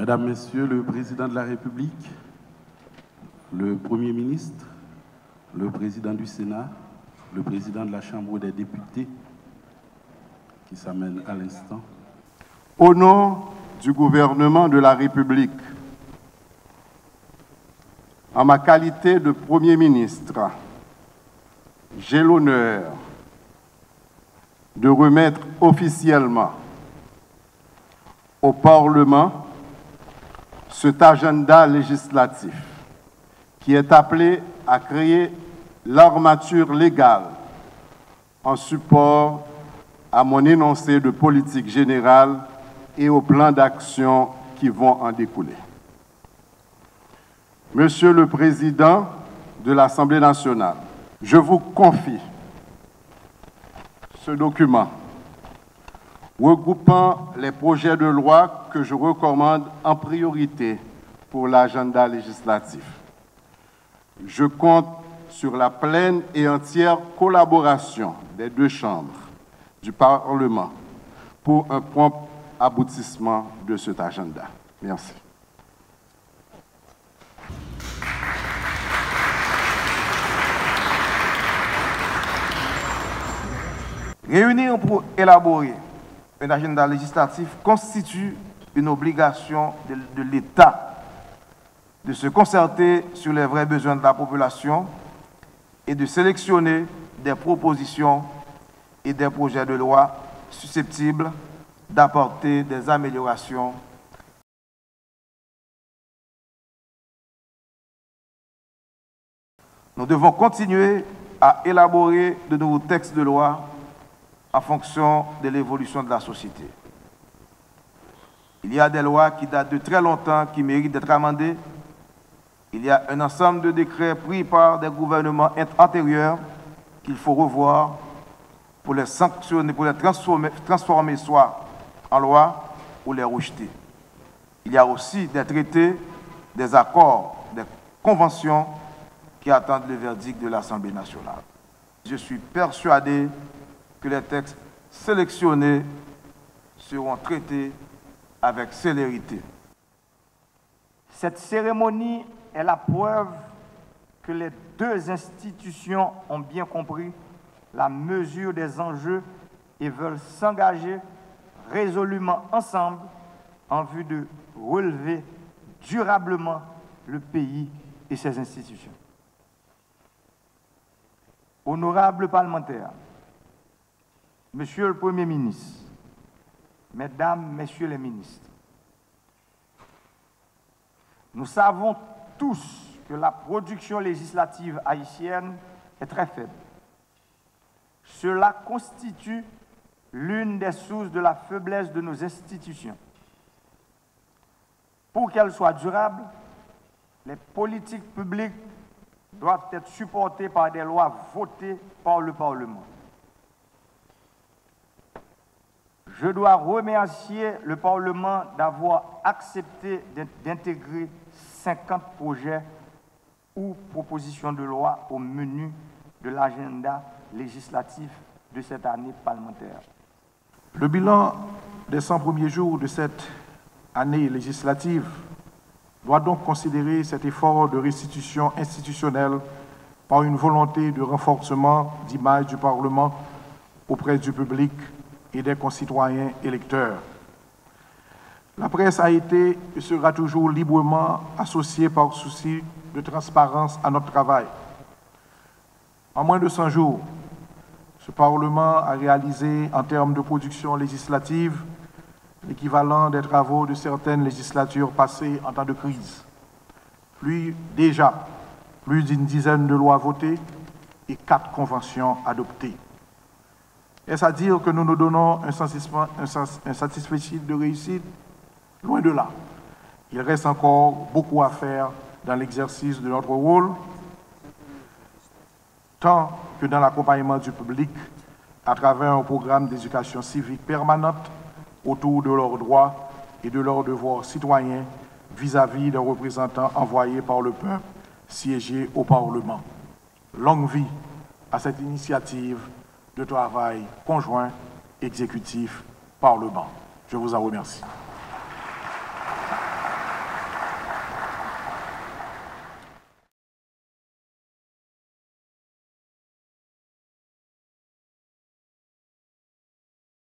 Mesdames, Messieurs, le Président de la République, le Premier ministre, le Président du Sénat, le Président de la Chambre des députés, qui s'amène à l'instant. Au nom du gouvernement de la République, en ma qualité de Premier ministre, j'ai l'honneur de remettre officiellement au Parlement cet agenda législatif qui est appelé à créer l'armature légale en support à mon énoncé de politique générale et au plan d'action qui vont en découler. Monsieur le Président de l'Assemblée nationale, je vous confie ce document regroupant les projets de loi que je recommande en priorité pour l'agenda législatif. Je compte sur la pleine et entière collaboration des deux chambres du Parlement pour un prompt aboutissement de cet agenda. Merci. Réunir pour élaborer un agenda législatif constitue une obligation de l'État de se concerter sur les vrais besoins de la population et de sélectionner des propositions et des projets de loi susceptibles d'apporter des améliorations. Nous devons continuer à élaborer de nouveaux textes de loi en fonction de l'évolution de la société. Il y a des lois qui datent de très longtemps qui méritent d'être amendées. Il y a un ensemble de décrets pris par des gouvernements antérieurs qu'il faut revoir pour les sanctionner, pour les transformer soit en loi ou les rejeter. Il y a aussi des traités, des accords, des conventions qui attendent le verdict de l'Assemblée nationale. Je suis persuadé que les textes sélectionnés seront traités avec célérité. Cette cérémonie est la preuve que les deux institutions ont bien compris la mesure des enjeux et veulent s'engager résolument ensemble en vue de relever durablement le pays et ses institutions. Honorables parlementaires, Monsieur le Premier ministre, Mesdames, Messieurs les ministres, nous savons tous que la production législative haïtienne est très faible. Cela constitue l'une des sources de la faiblesse de nos institutions. Pour qu'elles soient durables, les politiques publiques doivent être supportées par des lois votées par le Parlement. Je dois remercier le Parlement d'avoir accepté d'intégrer 50 projets ou propositions de loi au menu de l'agenda législatif de cette année parlementaire. Le bilan des 100 premiers jours de cette année législative doit donc considérer cet effort de restitution institutionnelle par une volonté de renforcement d'image du Parlement auprès du public et des concitoyens électeurs. La presse a été et sera toujours librement associée par souci de transparence à notre travail. En moins de 100 jours, ce Parlement a réalisé, en termes de production législative, l'équivalent des travaux de certaines législatures passées en temps de crise. Plus d'une dizaine de lois votées et 4 conventions adoptées. Est-ce à dire que nous nous donnons un satisfecit de réussite? Loin de là. Il reste encore beaucoup à faire dans l'exercice de notre rôle, tant que dans l'accompagnement du public à travers un programme d'éducation civique permanente autour de leurs droits et de leurs devoirs citoyens vis-à-vis des représentants envoyés par le peuple siéger au Parlement. Longue vie à cette initiative de travail conjoint exécutif-Parlement. Je vous en remercie.